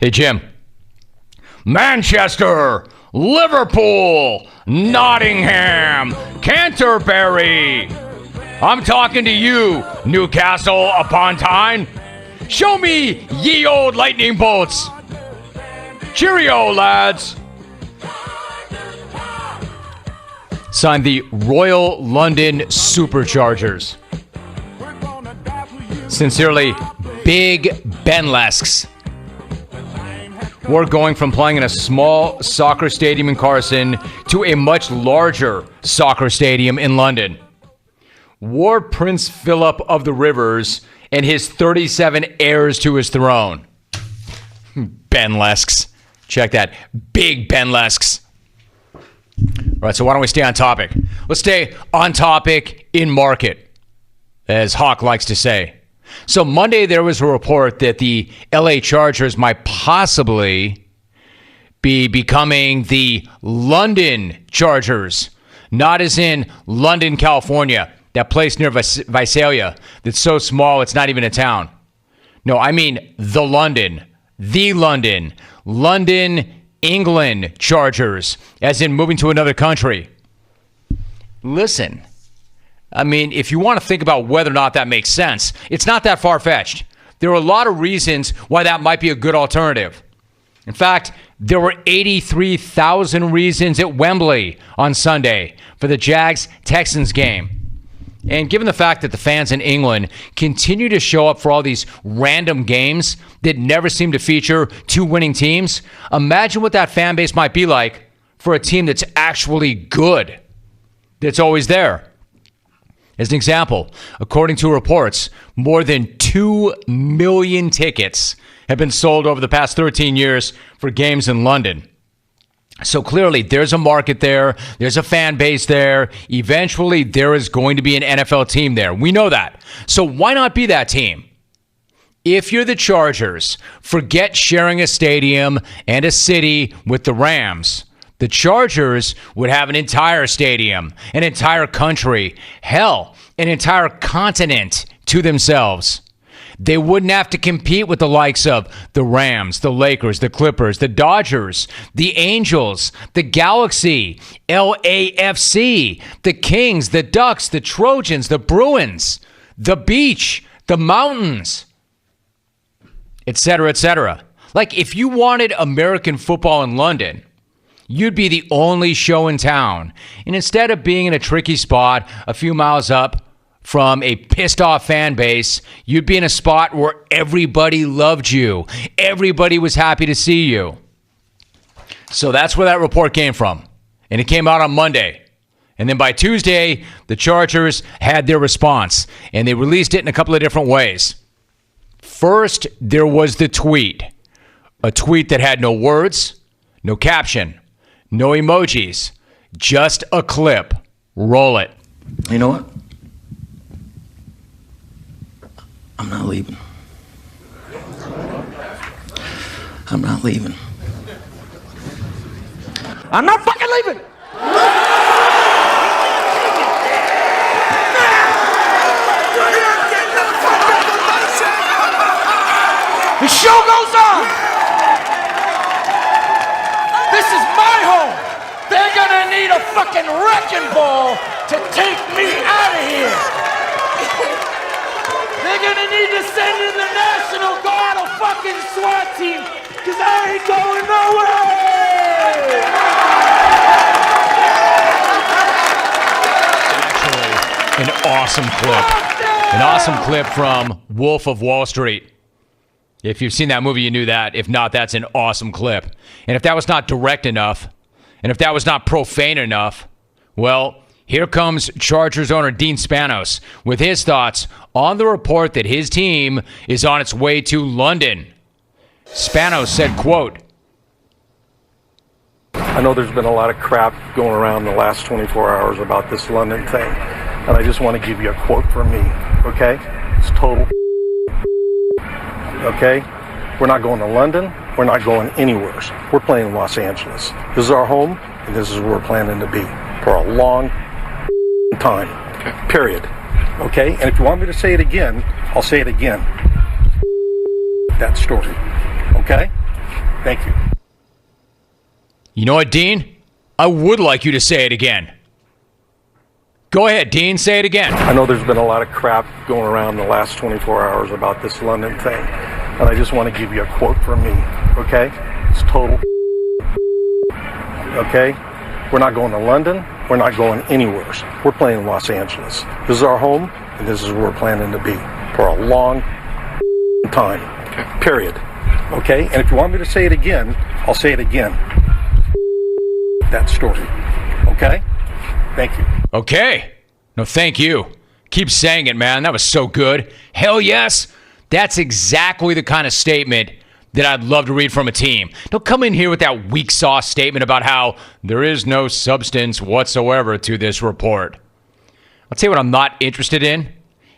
Hey, Jim. Manchester, Liverpool, Nottingham, Canterbury. I'm talking to you, Newcastle upon Tyne. Show me ye old lightning bolts. Cheerio, lads. Signed the Royal London Superchargers. Sincerely, Big Benlesks. We're going from playing in a small soccer stadium in Carson to a much larger soccer stadium in London. War Prince Philip of the Rivers and his 37 heirs to his throne. Benlesks. Check that. Big Benlesks. All right, so why don't we stay on topic? Let's stay on topic in market, as Hawk likes to say. So Monday, there was a report that the LA Chargers might possibly be becoming the London Chargers, not as in London, California, that place near Visalia that's so small it's not even a town. No, I mean the London, England Chargers, as in moving to another country. Listen. I mean, if you want to think about whether or not that makes sense, it's not that far-fetched. There are a lot of reasons why that might be a good alternative. In fact, there were 83,000 reasons at Wembley on Sunday for the Jags-Texans game. And given the fact that the fans in England continue to show up for all these random games that never seem to feature two winning teams, imagine what that fan base might be like for a team that's actually good, that's always there. As an example, according to reports, more than 2 million tickets have been sold over the past 13 years for games in London. So clearly, there's a market there. There's a fan base there. Eventually, there is going to be an NFL team there. We know that. So why not be that team? If you're the Chargers, forget sharing a stadium and a city with the Rams. The Chargers would have an entire stadium, an entire country, hell, an entire continent to themselves. They wouldn't have to compete with the likes of the Rams, the Lakers, the Clippers, the Dodgers, the Angels, the Galaxy, LAFC, the Kings, the Ducks, the Trojans, the Bruins, the Beach, the Mountains, etc., etc. Like, if you wanted American football in London, you'd be the only show in town. And instead of being in a tricky spot a few miles up from a pissed-off fan base, you'd be in a spot where everybody loved you. Everybody was happy to see you. So that's where that report came from. And it came out on Monday. And then by Tuesday, the Chargers had their response. And they released it in a couple of different ways. First, there was the tweet. A tweet that had no words, no caption, no emojis, just a clip. Roll it. You know what? I'm not leaving. I'm not leaving. I'm not fucking leaving! The show goes on! This is my home! They're gonna need a fucking wrecking ball to take me out of here! They're gonna need to send in the National Guard, a fucking SWAT team, because I ain't going nowhere! Actually, an awesome clip. An awesome clip from Wolf of Wall Street. If you've seen that movie, you knew that. If not, that's an awesome clip. And if that was not direct enough, and if that was not profane enough, well, here comes Chargers owner Dean Spanos with his thoughts on the report that his team is on its way to London. Spanos said, quote, I know there's been a lot of crap going around in the last 24 hours about this London thing, and I just want to give you a quote from me, okay? It's total okay? We're not going to London. We're not going anywhere. We're playing in Los Angeles. This is our home, and this is where we're planning to be for a long time, period. Okay? And if you want me to say it again, I'll say it again. That story. Okay? Thank you. You know what, Dean? I would like you to say it again. Go ahead, Dean, say it again. I know there's been a lot of crap going around the last 24 hours about this London thing, and I just want to give you a quote from me, okay? It's total okay? We're not going to London. We're not going anywhere. We're playing in Los Angeles. This is our home, and this is where we're planning to be for a long time, period. Okay? And if you want me to say it again, I'll say it again. That story. Okay? Thank you. Okay. No, thank you. Keep saying it, man. That was so good. Hell yes. That's exactly the kind of statement that I'd love to read from a team. Don't come in here with that weak sauce statement about how there is no substance whatsoever to this report. I'll tell you what I'm not interested in.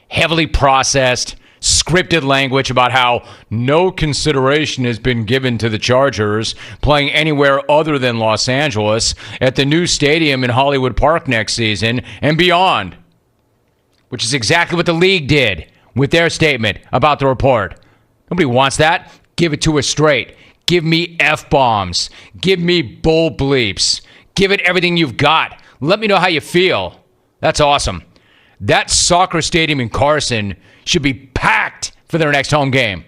Heavily processed, scripted language about how no consideration has been given to the Chargers playing anywhere other than Los Angeles at the new stadium in Hollywood Park next season and beyond, which is exactly what the league did with their statement about the report. Nobody wants that. Give it to us straight. Give me F-bombs. Give me bull bleeps. Give it everything you've got. Let me know how you feel. That's awesome. That soccer stadium in Carson should be packed for their next home game.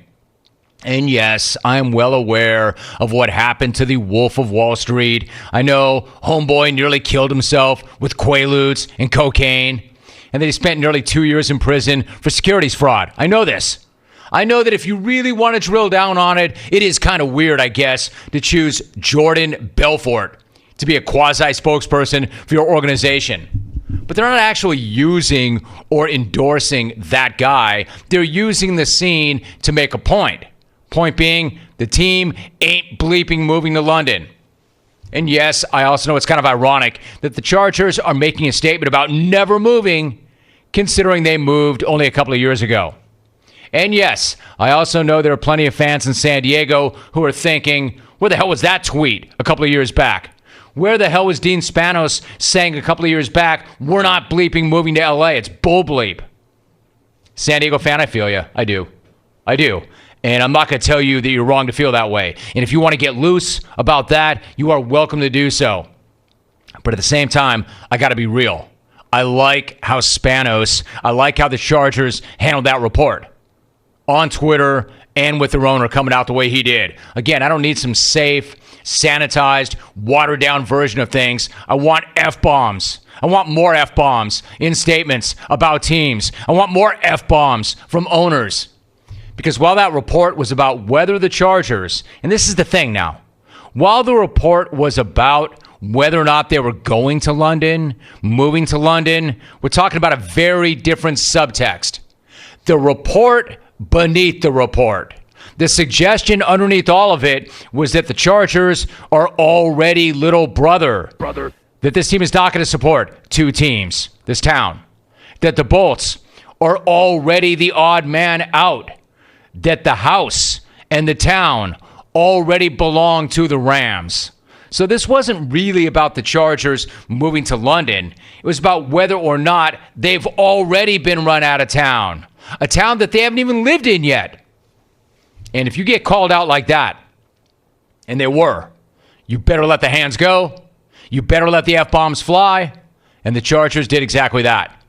And yes, I'm well aware of what happened to the Wolf of Wall Street. I know homeboy nearly killed himself with Quaaludes and cocaine, and that he spent nearly 2 years in prison for securities fraud. I know this. I know that if you really want to drill down on it, it is kind of weird, I guess, to choose Jordan Belfort to be a quasi-spokesperson for your organization. But they're not actually using or endorsing that guy. They're using the scene to make a point. Point being, the team ain't bleeping moving to London. And yes, I also know it's kind of ironic that the Chargers are making a statement about never moving, considering they moved only a couple of years ago. And yes, I also know there are plenty of fans in San Diego who are thinking, where the hell was that tweet a couple of years back? Where the hell was Dean Spanos saying a couple of years back, we're not bleeping moving to LA, it's bull bleep? San Diego fan, I feel you. I do. And I'm not going to tell you that you're wrong to feel that way. And if you want to get loose about that, you are welcome to do so. But at the same time, I got to be real. I like how the Chargers handled that report on Twitter and with their owner coming out the way he did. Again, I don't need some safe, sanitized, watered-down version of things. I want F-bombs. I want more F-bombs in statements about teams. I want more F-bombs from owners. Because while that report was about whether the Chargers, and this is the thing now, while the report was about whether or not they were going to London, moving to London, we're talking about a very different subtext. The report beneath the report. The suggestion underneath all of it was that the Chargers are already little brother. That this team is not going to support two teams, this town. That the Bolts are already the odd man out. That the house and the town already belong to the Rams. So this wasn't really about the Chargers moving to London. It was about whether or not they've already been run out of town. A town that they haven't even lived in yet. And if you get called out like that, and they were, you better let the hands go. You better let the F-bombs fly. And the Chargers did exactly that.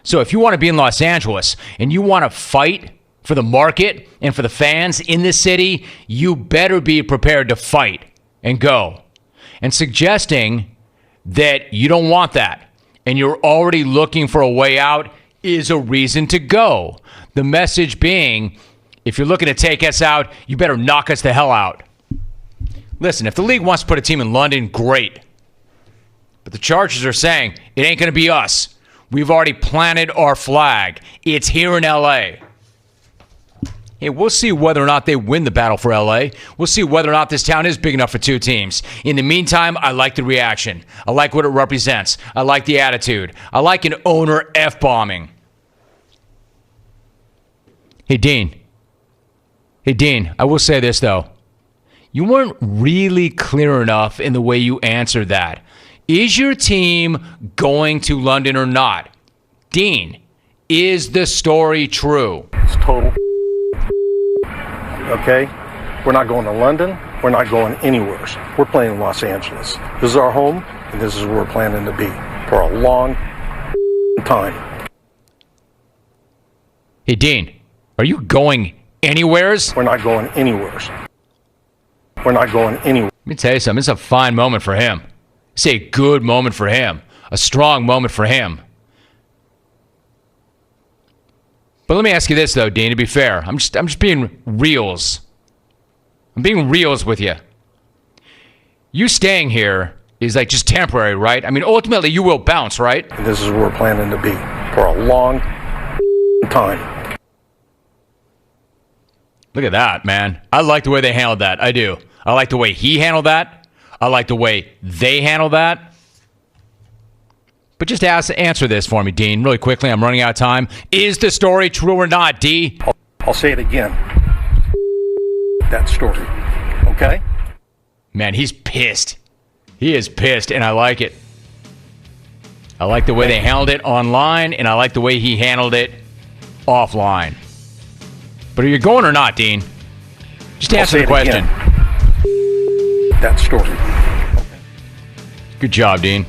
So if you want to be in Los Angeles and you want to fight for the market and for the fans in this city, you better be prepared to fight and go. And suggesting that you don't want that and you're already looking for a way out is a reason to go. The message being, if you're looking to take us out, you better knock us the hell out. Listen, if the league wants to put a team in London, great. But the Chargers are saying, it ain't going to be us. We've already planted our flag. It's here in LA. Hey, we'll see whether or not they win the battle for LA. We'll see whether or not this town is big enough for two teams. In the meantime, I like the reaction. I like what it represents. I like the attitude. I like an owner F-bombing. Hey, Dean, I will say this, though. You weren't really clear enough in the way you answered that. Is your team going to London or not? Dean, is the story true? It's total okay? We're not going to London. We're not going anywhere. We're playing in Los Angeles. This is our home, and this is where we're planning to be for a long time. Hey, Dean, are you going anywheres? We're not going anywhere. We're not going anywhere. Let me tell you something. It's a fine moment for him. It's a good moment for him. A strong moment for him. But let me ask you this, though, Dean, to be fair. I'm just being reals. I'm being reals with you. You staying here is like just temporary, right? I mean, ultimately, you will bounce, right? And this is where we're planning to be for a long time. Look at that, man. I like the way they handled that. I do. I like the way he handled that. I like the way they handled that. But just answer this for me, Dean, really quickly. I'm running out of time. Is the story true or not, D? I'll say it again. That story. Okay? Man, he's pissed. He is pissed, and I like it. I like the way they handled it online, and I like the way he handled it offline. But are you going or not, Dean? Just answer the question. That story. Good job, Dean.